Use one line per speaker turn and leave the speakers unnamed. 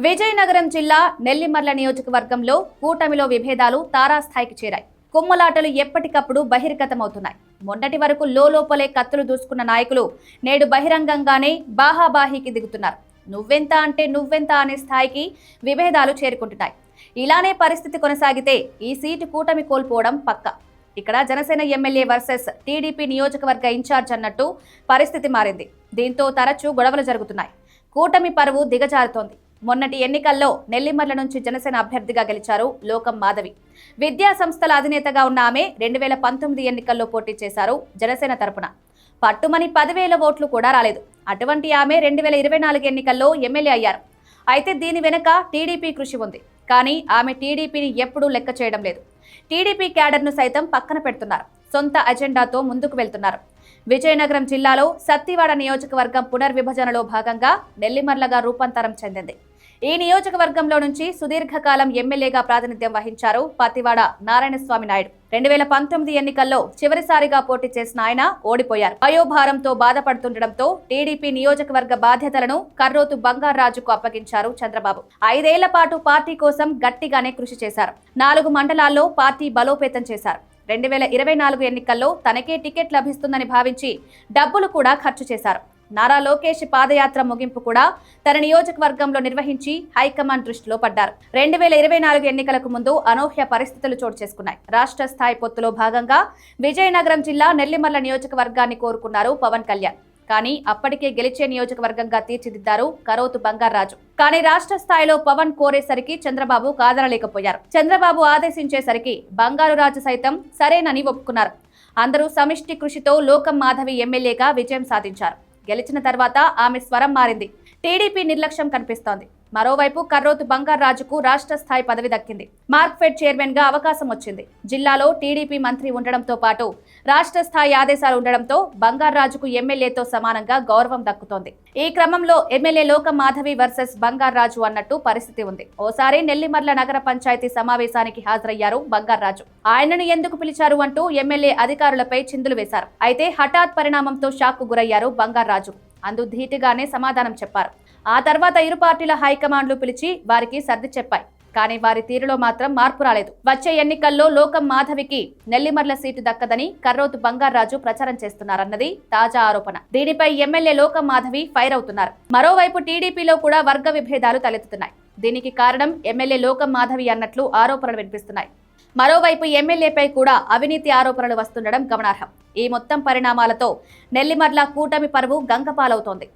విజయనగరం జిల్లా నెల్లిమర్ల నియోజకవర్గంలో కూటమిలో విభేదాలు తారాస్థాయికి చేరాయి. కుమ్మలాటలు ఎప్పటికప్పుడు బహిర్గతమవుతున్నాయి. మొన్నటి వరకు లోపలే కత్తులు దూసుకున్న నాయకులు నేడు బహిరంగంగానే బాహాబాహీకి దిగుతున్నారు. నువ్వెంత అంటే నువ్వెంత అనే స్థాయికి విభేదాలు చేరుకుంటున్నాయి. ఇలానే పరిస్థితి కొనసాగితే ఈ సీటు కూటమి కోల్పోవడం పక్కా. ఇక్కడ జనసేన ఎమ్మెల్యే వర్సెస్ టీడీపీ నియోజకవర్గ ఇన్ఛార్జ్ అన్నట్టు పరిస్థితి మారింది. దీంతో తరచూ గొడవలు జరుగుతున్నాయి. కూటమి పరువు దిగజారుతోంది. మొన్నటి ఎన్నికల్లో నెల్లిమర్ల నుంచి జనసేన అభ్యర్థిగా గెలిచారు లోకం మాధవి. విద్యా సంస్థల అధినేతగా ఉన్న ఆమె 2019 ఎన్నికల్లో పోటీ చేశారు జనసేన తరపున. పట్టుమని 10,000 ఓట్లు కూడా రాలేదు. అటువంటి ఆమె 2024 ఎన్నికల్లో ఎమ్మెల్యే అయ్యారు. అయితే దీని వెనుక టీడీపీ కృషి ఉంది. కానీ ఆమె టీడీపీని ఎప్పుడూ లెక్క చేయడం లేదు. టీడీపీ క్యాడర్ను సైతం పక్కన పెడుతున్నారు. సొంత అజెండాతో ముందుకు వెళ్తున్నారు. విజయనగరం జిల్లాలో సత్తివాడ నియోజకవర్గం పునర్విభజనలో భాగంగా నెల్లిమర్లగా రూపాంతరం చెందింది. ఈ నియోజకవర్గంలో నుంచి సుదీర్ఘకాలం ఎమ్మెల్యేగా ప్రాతినిధ్యం వహించారు పతివాడ నారాయణస్వామి నాయుడు. 2019 ఎన్నికల్లో చివరిసారిగా పోటీ చేసిన ఆయన ఓడిపోయారు. వయోభారంతో బాధపడుతుండటంతో టీడీపీ నియోజకవర్గ బాధ్యతలను కర్రోతు బంగారాజుకు అప్పగించారు చంద్రబాబు. 5 ఏళ్ల పాటు పార్టీ కోసం గట్టిగానే కృషి చేశారు. 4 మండలాల్లో పార్టీ బలోపేతం చేశారు. 2024 ఎన్నికల్లో తనకే టికెట్ లభిస్తుందని భావించి డబ్బులు కూడా ఖర్చు చేశారు. నారా లోకేష్ పాదయాత్ర ముగింపు కూడా తన నియోజకవర్గంలో నిర్వహించి హైకమాండ్ దృష్టిలో పడ్డారు. 2024 ఎన్నికలకు ముందు అనూహ్య పరిస్థితులు చోటు చేసుకున్నాయి. రాష్ట్ర స్థాయి పొత్తులో భాగంగా విజయనగరం జిల్లా నెల్లిమర్ల నియోజకవర్గాన్ని కోరుకున్నారు పవన్ కళ్యాణ్. కానీ అప్పటికే గెలిచే నియోజకవర్గంగా తీర్చిదిద్దారు కరోతు బంగారాజు. కానీ రాష్ట్ర స్థాయిలో పవన్ కోరేసరికి చంద్రబాబు కాదనలేకపోయారు. చంద్రబాబు ఆదేశించేసరికి బంగారురాజు సైతం సరేనని ఒప్పుకున్నారు. అందరూ సమిష్టి కృషితో లోకం మాధవి ఎమ్మెల్యేగా విజయం సాధించారు. గెలిచిన తర్వాత ఆమె స్వరం మారింది. టీడీపీ నిర్లక్ష్యం కనిపిస్తోంది. మరోవైపు కర్రోతు బంగారాజుకు రాష్ట్ర స్థాయి పదవి దక్కింది. మార్క్ఫెడ్ చైర్మన్ గా అవకాశం వచ్చింది. జిల్లాలో టీడీపీ మంత్రి ఉండడంతో పాటు రాష్ట్ర స్థాయి ఆదేశాలు ఉండడంతో బంగారాజుకు ఎమ్మెల్యేతో సమానంగా గౌరవం దక్కుతోంది. ఈ క్రమంలో ఎమ్మెల్యే లోకం మాధవి వర్సెస్ బంగారాజు అన్నట్టు పరిస్థితి ఉంది. ఓసారి నెల్లిమర్ల నగర పంచాయతీ సమావేశానికి హాజరయ్యారు బంగారాజు. ఆయనను ఎందుకు పిలిచారు అంటూ ఎమ్మెల్యే అధికారులపై చిందులు వేశారు. అయితే హఠాత్ పరిణామంతో షాక్ కు గురయ్యారు బంగారాజు. అందు ధీటుగానే సమాధానం చెప్పారు. ఆ తర్వాత ఇరు పార్టీల హైకమాండ్లు పిలిచి వారికి సర్ది చెప్పాయి. కానీ వారి తీరులో మాత్రం మార్పు రాలేదు. వచ్చే ఎన్నికల్లో లోకం మాధవికి నెల్లిమర్ల సీటు దక్కదని కర్రోతు బంగారాజు ప్రచారం చేస్తున్నారన్నది తాజా ఆరోపణ. దీనిపై ఎమ్మెల్యే లోకం మాధవి ఫైర్ అవుతున్నారు. మరోవైపు టీడీపీలో కూడా వర్గ విభేదాలు తలెత్తుతున్నాయి. దీనికి కారణం ఎమ్మెల్యే లోకం మాధవి అన్నట్లు ఆరోపణలు వినిపిస్తున్నాయి. మరోవైపు ఎమ్మెల్యేపై కూడా అవినీతి ఆరోపణలు వస్తుండడం గమనార్హం. ఈ మొత్తం పరిణామాలతో నెల్లిమర్ల కూటమి పరువు గంగపాలవుతోంది.